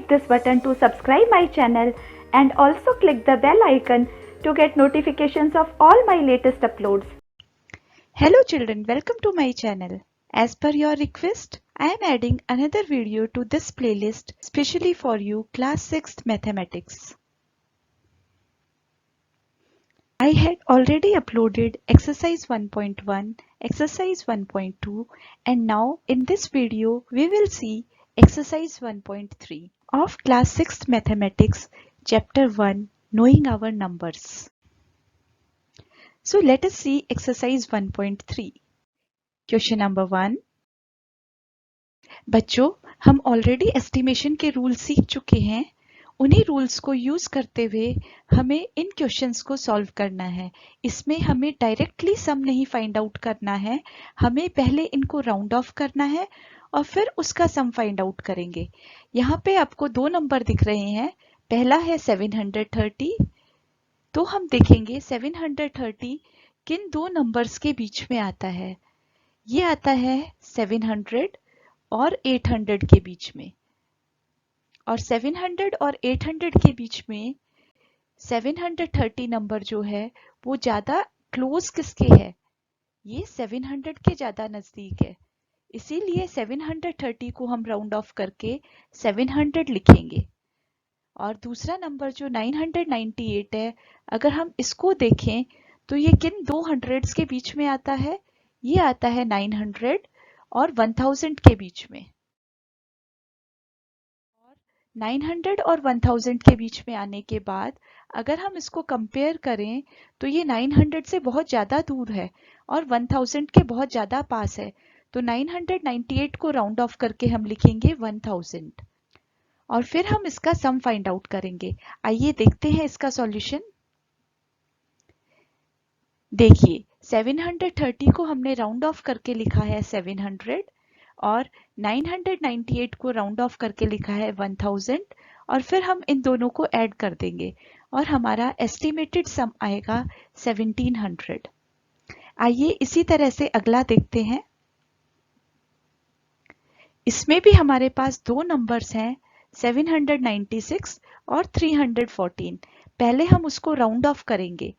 click this button to subscribe my channel and also click the bell icon to get notifications of all my latest uploads. Hello children, welcome to my channel. As per your request, I am adding another video to this playlist specially for you class 6th mathematics. I had already uploaded exercise 1.1, exercise 1.2 and now in this video we will see exercise 1.3 of class 6th mathematics chapter 1 knowing our numbers. So let us see exercise 1.3. Question number 1. बच्चों, हम already estimation के rule सीख चुके हैं। उन्हीं rules को use करते हुए हमें इन क्वेश्चंस को सॉल्व करना है। इसमें हमें डायरेक्टली सम नहीं फाइंड आउट करना है, हमें पहले इनको राउंड ऑफ करना है और फिर उसका सम फाइंड आउट करेंगे। यहाँ पे आपको दो नंबर दिख रहे हैं। पहला है 730, तो हम देखेंगे 730 किन दो नंबर्स के बीच में आता है। ये आता है 700 और 800 के बीच में, और 700 और 800 के बीच में 730 नंबर जो है वो ज्यादा क्लोज किसके है? ये 700 के ज्यादा नजदीक है, इसीलिए 730 को हम राउंड ऑफ करके 700 लिखेंगे। और दूसरा नंबर जो 998 है, अगर हम इसको देखें तो ये किन दो हंड्रेड्स के बीच में आता है? ये आता है 900 और 1000 के बीच में। और 900 और 1000 के बीच में आने के बाद अगर हम इसको कंपेयर करें तो ये 900 से बहुत ज्यादा दूर है और 1000 के बहुत ज्यादा पास है, तो 998 को राउंड ऑफ करके हम लिखेंगे 1000 और फिर हम इसका सम फाइंड आउट करेंगे। आइए देखते हैं इसका सॉल्यूशन। देखिए 730 को हमने राउंड ऑफ करके लिखा है 700 और 998 को राउंड ऑफ करके लिखा है 1000 और फिर हम इन दोनों को ऐड कर देंगे और हमारा एस्टिमेटेड सम आएगा 1700। आइए इसी तरह से अगला देखते हैं। इसमें भी हमारे पास दो नंबर्स हैं 796 और 314। पहले हम उसको राउंड ऑफ करेंगे।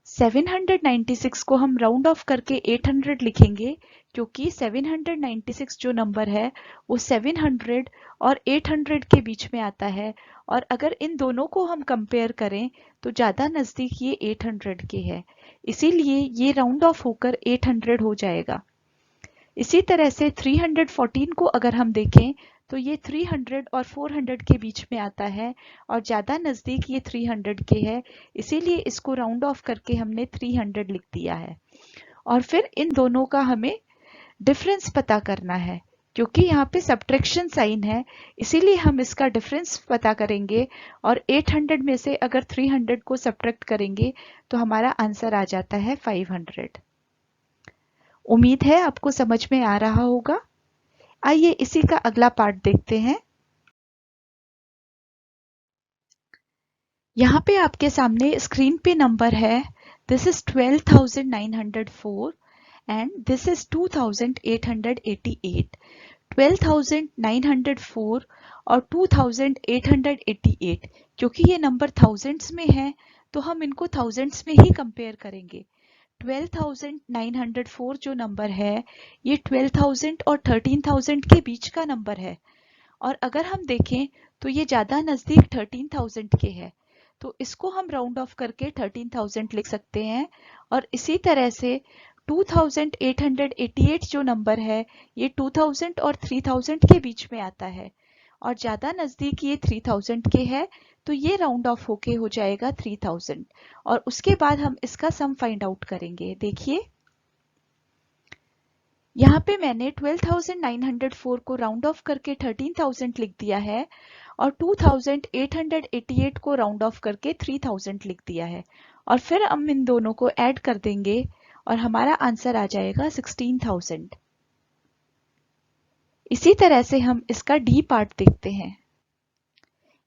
796 को हम राउंड ऑफ करके 800 लिखेंगे, क्योंकि 796 जो नंबर है वो 700 और 800 के बीच में आता है और अगर इन दोनों को हम कंपेयर करें तो ज्यादा नजदीक ये 800 के है, इसीलिए ये राउंड ऑफ होकर 800 हो जाएगा। इसी तरह से 314 को अगर हम देखें तो ये 300 और 400 के बीच में आता है और ज्यादा नजदीक ये 300 के है, इसीलिए इसको राउंड ऑफ करके हमने 300 लिख दिया है। और फिर इन दोनों का हमें डिफरेंस पता करना है, क्योंकि यहाँ पे सब्ट्रैक्शन साइन है, इसीलिए हम इसका डिफरेंस पता करेंगे और 800 में से अगर 300 को सब्ट्रैक्ट करेंगे तो हमारा आंसर आ जाता है 500। उम्मीद है आपको समझ में आ रहा होगा। आइए इसी का अगला पार्ट देखते हैं। यहाँ पे आपके सामने स्क्रीन पे नंबर है, this is 12,904 and this is 2,888। 12,904 और 2,888, क्योंकि ये नंबर थाउजेंड्स में है तो हम इनको थाउजेंड्स में ही कंपेयर करेंगे। 12,904 जो नंबर है ये 12,000 और 13,000 के बीच का नंबर है और अगर हम देखें तो ये ज्यादा नजदीक 13,000 के है, तो इसको हम राउंड ऑफ करके 13,000 लिख सकते हैं। और इसी तरह से 2,888 जो नंबर है ये 2,000 और 3,000 के बीच में आता है और ज्यादा नजदीक ये 3,000 के है, तो ये राउंड ऑफ होके हो जाएगा 3,000 और उसके बाद हम इसका सम फाइंड आउट करेंगे। देखिए यहाँ पे मैंने 12,904 को राउंड ऑफ करके 13,000 लिख दिया है और 2,888 को राउंड ऑफ करके 3,000 लिख दिया है और फिर हम इन दोनों को ऐड कर देंगे और हमारा आंसर आ जाएगा 16,000। इसी तरह से हम इसका डी पार्ट देखते हैं।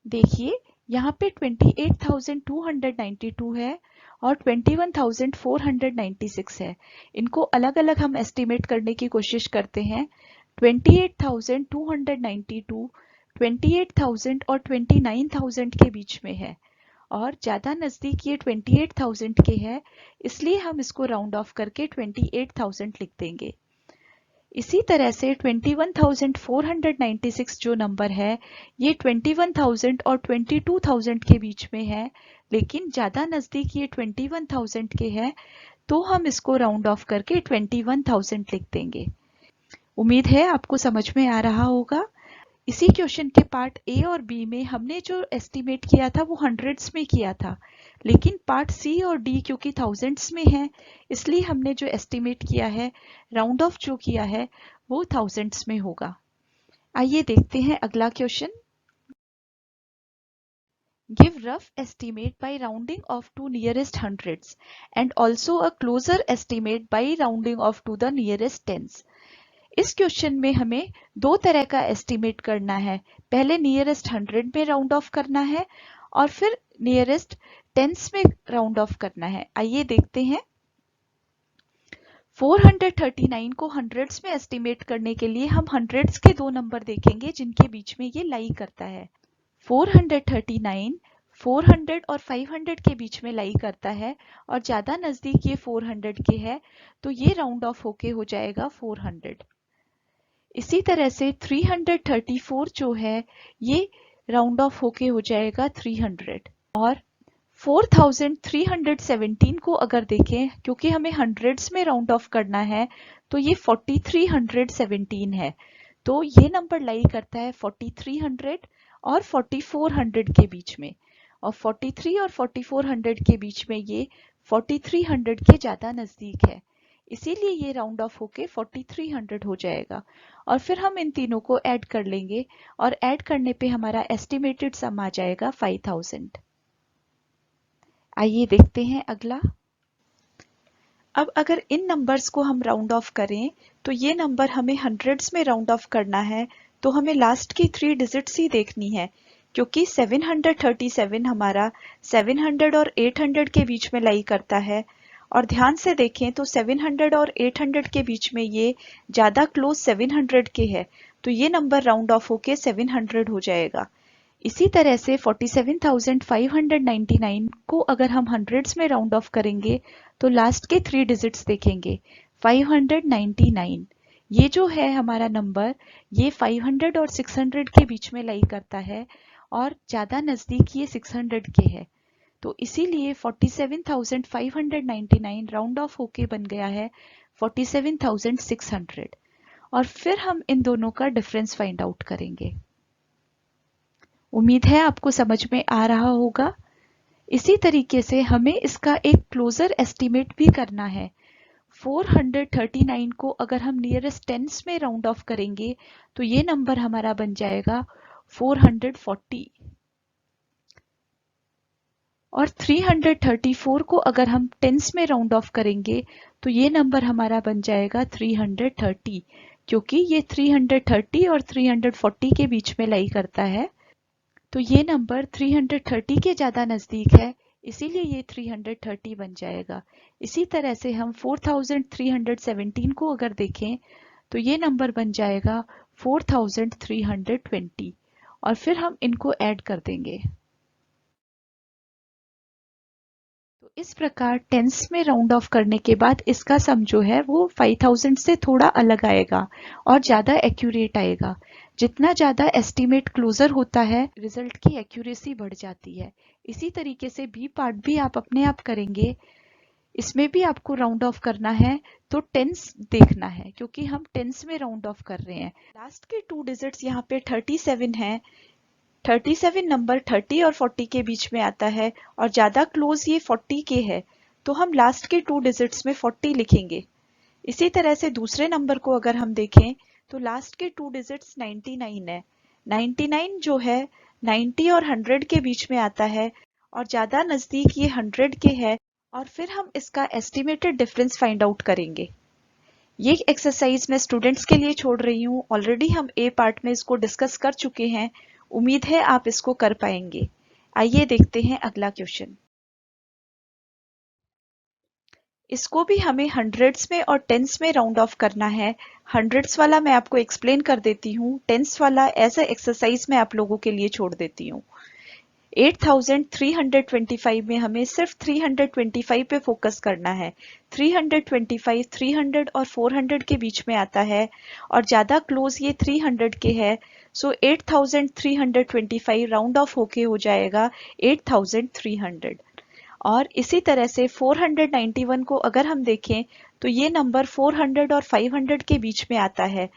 देखिए यहाँ पे 28,292 है और 21,496 है। इनको अलग अलग हम एस्टिमेट करने की कोशिश करते हैं। 28,292 28,000 और 29,000 के बीच में है और ज़्यादा नज़दीक ये 28,000 के है, इसलिए हम इसको राउंड ऑफ करके 28,000 लिख देंगे। इसी तरह से 21,496 जो नंबर है, ये 21,000 और 22,000 के बीच में है, लेकिन ज़्यादा नज़दीक ये 21,000 के है, तो हम इसको राउंड ऑफ करके 21,000 लिख देंगे। उम्मीद है आपको समझ में आ रहा होगा। इसी क्वेश्चन के पार्ट ए और बी में हमने जो एस्टीमेट किया था वो हंड्रेड्स में किया था, लेकिन पार्ट सी और डी क्योंकि थाउजेंड्स में है, इसलिए हमने जो एस्टीमेट किया है, राउंड ऑफ जो किया है, वो थाउजेंड्स में होगा। आइए देखते हैं अगला question. Give rough estimate by rounding off to nearest hundreds and also a closer estimate by rounding off to the nearest tens. इस क्वेश्चन में हमें दो तरह का एस्टिमेट करना है। पहले नियरेस्ट 100 में राउंड ऑफ करना है और फिर नियरेस्ट टेंस में राउंड ऑफ करना है। आइए देखते हैं। 439 को हंड्रेड्स में एस्टिमेट करने के लिए हम हंड्रेड्स के दो नंबर देखेंगे जिनके बीच में ये लाई करता है। 439 400 और 500 के बीच में लाई करता है और ज्यादा नजदीक ये 400 के है, तो ये राउंड ऑफ होके हो जाएगा 400। इसी तरह से 334 जो है ये राउंड ऑफ होके हो जाएगा 300 और 4317 को अगर देखें, क्योंकि हमें हंड्रेड्स में राउंड ऑफ करना है, तो ये 4317 है, तो ये नंबर लाई करता है 4300 और 4400 के बीच में, और 43 और 4400 के बीच में ये 4300 के ज्यादा नजदीक है, इसीलिए ये राउंड ऑफ होके 4300 हो जाएगा। और फिर हम इन तीनों को ऐड कर लेंगे और ऐड करने पे हमारा एस्टिमेटेड सम आ जाएगा 5000। आइए देखते हैं अगला। अब अगर इन नंबर्स को हम राउंड ऑफ करें, तो ये नंबर हमें हंड्रेड्स में राउंड ऑफ करना है, तो हमें लास्ट की 3 डिजिट्स ही देखनी है, क्योंकि 737 हमारा 700 और 800 के बीच में लाई करता है, और ध्यान से देखें तो 700 और 800 के बीच में ये ज्यादा क्लोज 700 के है, तो ये नंबर राउंड ऑफ होके 700 हो जाएगा। इसी तरह से 47,599 को अगर हम हंड्रेड्स में राउंड ऑफ करेंगे, तो लास्ट के 3 डिजिट्स देखेंगे 599, ये जो है हमारा नंबर, ये 500 और 600 के बीच में लाई करता है और ज्यादा नजदीक ये 600 के है, तो इसीलिए 47,599 राउंड ऑफ होके बन गया है 47,600। और फिर हम इन दोनों का डिफरेंस फाइंड आउट करेंगे। उम्मीद है आपको समझ में आ रहा होगा। इसी तरीके से हमें इसका एक क्लोजर एस्टीमेट भी करना है। 439 को अगर हम नियरेस्ट टेंस में राउंड ऑफ करेंगे, तो ये नंबर हमारा बन जाएगा 440, और 334 को अगर हम टेंस में राउंड ऑफ करेंगे, तो ये नंबर हमारा बन जाएगा 330, क्योंकि ये 330 और 340 के बीच में लाई करता है, तो ये नंबर 330 के ज्यादा नजदीक है, इसीलिए ये 330 बन जाएगा। इसी तरह से हम 4317 को अगर देखें, तो ये नंबर बन जाएगा 4320, और फिर हम इनको ऐड कर देंगे। तो इस प्रकार टेंस में राउंड ऑफ करने के बाद इसका सम जो है वो 5000 से थोड़ा अलग आएगा और ज्यादा एक्यूरेट आएगा। जितना ज्यादा एस्टीमेट क्लोजर होता है, रिजल्ट की एक्यूरेसी बढ़ जाती है। इसी तरीके से बी पार्ट भी आप अपने आप करेंगे, इसमें भी आपको राउंड ऑफ करना है, तो टेंस देखना है, क्योंकि हम टेंस में राउंड ऑफ कर रहे हैं। लास्ट के 2 डिजिट्स यहाँ पे 37 हैं। 37 नंबर 30 और 40 के बीच में आता है और ज्यादा क्लोज ये 40 के है, तो हम लास्ट के 2 डिजिट्स में 40 लिखेंगे। इसी तरह से दूसरे नंबर को अगर हम देखें, तो लास्ट के 2 डिजिट्स 99 है। 99 जो है 90 और 100 के बीच में आता है और ज्यादा नजदीक ये 100 के है, और फिर हम इसका एस्टिमेटेड डिफरेंस फाइंड आउट करेंगे। ये एक्सरसाइज मैं स्टूडेंट्स के लिए छोड़ रही हूँ, ऑलरेडी हम ए पार्ट में इसको डिस्कस कर चुके हैं। उम्मीद है आप इसको कर पाएंगे। आइए देखते हैं अगला क्वेश्चन। इसको भी हमें हंड्रेड्स में और टेंस में राउंड ऑफ करना है। हंड्रेड्स वाला मैं आपको एक्सप्लेन कर देती हूँ, टेंस वाला एज ए एक्सरसाइज मैं आप लोगों के लिए छोड़ देती हूँ। 8325 में हमें सिर्फ 325 पे फोकस करना है। 325, 300 और 400 के बीच में आता है और ज़्यादा क्लोज ये 300 के है। सो 8325 राउंड ऑफ होके हो जाएगा 8300। और इसी तरह से 491 को अगर हम देखें तो ये नंबर 400 और 500 के बीच में आता है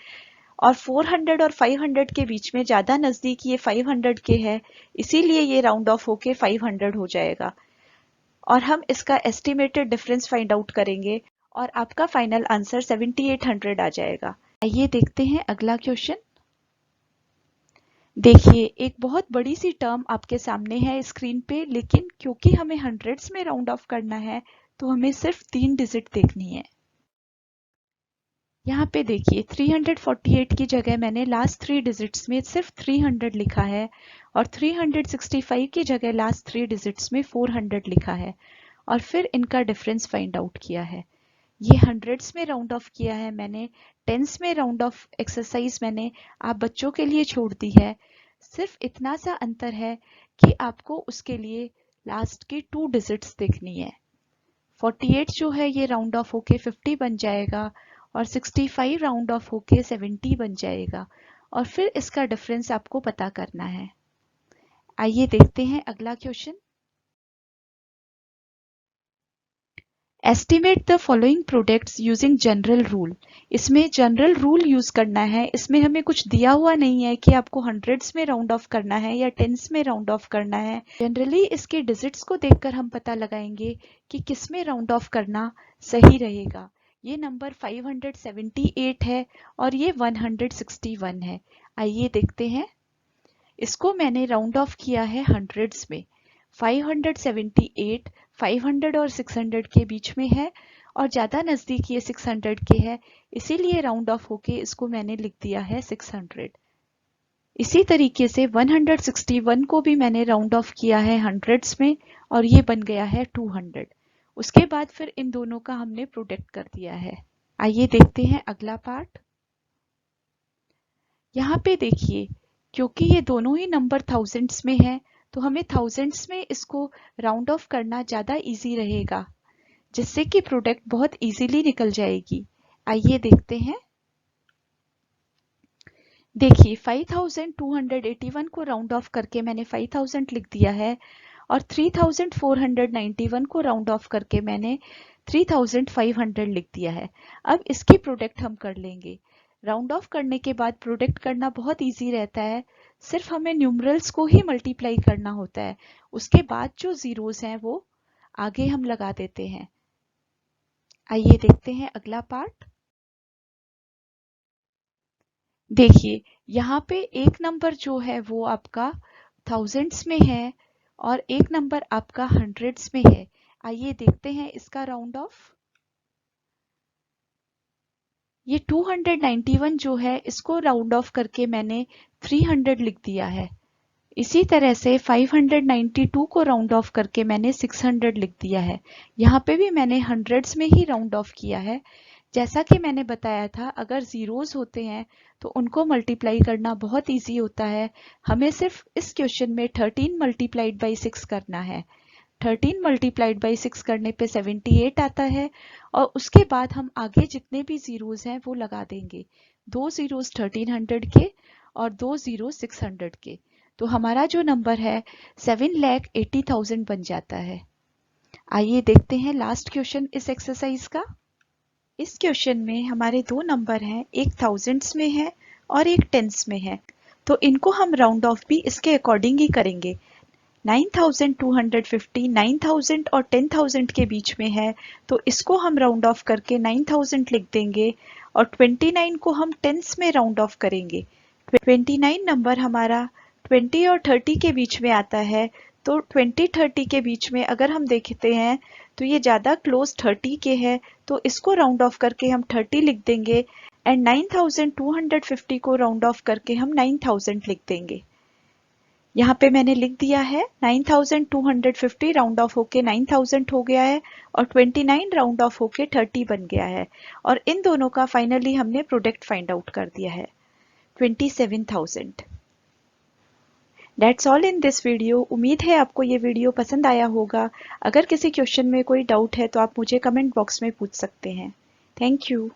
और 400 और 500 के बीच में ज़्यादा नज़दीक ये 500 के है, इसीलिए ये राउंड ऑफ होके 500 हो जाएगा। और हम इसका एस्टिमेटेड डिफरेंस फाइंड आउट करेंगे और आपका फाइनल आंसर 7800 आ जाएगा। आइए देखते हैं अगला क्वेश्चन। देखिए, एक बहुत बड़ी सी टर्म आपके सामने है स्क्रीन पे, लेकिन क्योंकि हमें हंड्रेड्स में राउंड ऑफ करना है तो हमें सिर्फ 3 डिजिट देखनी है। यहाँ पे देखिए 348 की जगह मैंने लास्ट 3 डिजिट्स में सिर्फ 300 लिखा है और 365 की जगह लास्ट 3 डिजिट्स में 400 लिखा है और फिर इनका डिफरेंस फाइंड आउट किया है। ये हंड्रेड्स में राउंड ऑफ किया है मैंने, टेंस में राउंड ऑफ एक्सरसाइज मैंने आप बच्चों के लिए छोड़ दी है। सिर्फ इतना सा अंतर है कि आपको उसके लिए लास्ट की 2 डिजिट्स देखनी है। 48 जो है ये राउंड ऑफ होके 50 बन जाएगा और 65 राउंड ऑफ होके 70 बन जाएगा और फिर इसका डिफरेंस आपको पता करना है। आइए देखते हैं अगला question. Estimate the following products using general rule. इसमें जनरल रूल यूज करना है। इसमें हमें कुछ दिया हुआ नहीं है कि आपको हंड्रेड्स में राउंड ऑफ करना है या टेंस में राउंड ऑफ करना है। जनरली इसके डिजिट्स को देखकर हम पता लगाएंगे कि किस में राउंड ऑफ करना सही रहेगा। ये नंबर 578 है और ये 161 है। आइए देखते हैं। इसको मैंने राउंड ऑफ किया है हंड्रेड्स में। 578 500 और 600 के बीच में है और ज़्यादा नज़दीक ये 600 के है, इसीलिए राउंड ऑफ होके इसको मैंने लिख दिया है 600। इसी तरीके से 161 को भी मैंने राउंड ऑफ किया है हंड्रेड्स में और ये बन गया है 200। उसके बाद फिर इन दोनों का हमने प्रोडक्ट कर दिया है। आइए देखते हैं अगला पार्ट। यहाँ पे देखिए, क्योंकि ये दोनों ही नंबर थाउजेंड्स में है तो हमें थाउजेंड्स में इसको राउंड ऑफ करना ज़्यादा इजी रहेगा, जिससे कि प्रोडक्ट बहुत इजीली निकल जाएगी। आइए देखते हैं। देखिए 5281 को राउंड ऑफ करके मैंने 5000 लिख दिया है और 3491 को राउंड ऑफ करके मैंने 3500 लिख दिया है। अब इसकी प्रोडक्ट हम कर लेंगे। राउंड ऑफ करने के बाद प्रोडक्ट करना बहुत इजी रहता है, सिर्फ हमें न्यूमरल्स को ही मल्टीप्लाई करना होता है, उसके बाद जो जीरोस हैं वो आगे हम लगा देते हैं। आइए देखते हैं अगला पार्ट। देखिए यहाँ पे एक नंबर जो है वो आपका थाउजेंड्स में है और एक नंबर आपका हंड्रेड्स में है। आइए देखते हैं इसका राउंड ऑफ। ये 291 जो है इसको राउंड ऑफ करके मैंने 300 लिख दिया है। इसी तरह से 592 को राउंड ऑफ करके मैंने 600 लिख दिया है। यहाँ पे भी मैंने हंड्रेड्स में ही राउंड ऑफ किया है। जैसा कि मैंने बताया था, अगर जीरोस होते हैं तो उनको मल्टीप्लाई करना बहुत इजी होता है। हमें सिर्फ इस क्वेश्चन में 13 मल्टीप्लाइड बाई 6 करना है। 13 मल्टीप्लाइड बाई 6 करने पे 78 आता है और उसके बाद हम आगे जितने भी जीरोस हैं वो लगा देंगे। 2 जीरोस 1300 के और 2 जीरो 600 के, तो हमारा जो नंबर है 7,80,000 बन जाता है। आइए देखते हैं लास्ट क्वेश्चन इस एक्सरसाइज का। इस क्वेश्चन में हमारे दो नंबर हैं, एक थाउजेंड्स में है और एक टेंस में है, तो इनको हम राउंड ऑफ भी इसके अकॉर्डिंग ही करेंगे। 9250 9000 और 10,000 के बीच में है तो इसको हम राउंड ऑफ करके 9000 लिख देंगे और 29 को हम टेंस में राउंड ऑफ करेंगे। 29 नंबर हमारा 20 और 30 के बीच में आता है, तो 20-30 के बीच में अगर हम देखते हैं तो ये ज़्यादा क्लोज 30 के है, तो इसको राउंड ऑफ करके हम 30 लिख देंगे एंड 9250 को राउंड ऑफ करके हम 9000 लिख देंगे। यहाँ पे मैंने लिख दिया है 9250 राउंड ऑफ होके 9000 हो गया है और 29 राउंड ऑफ होके 30 बन गया है और इन दोनों का फाइनली हमने प्रोडक्ट फाइंड आउट कर दिया है 27,000। That's all in this video. उम्मीद है आपको ये वीडियो पसंद आया होगा। अगर किसी क्वेश्चन में कोई डाउट है तो आप मुझे कमेंट बॉक्स में पूछ सकते हैं। Thank you.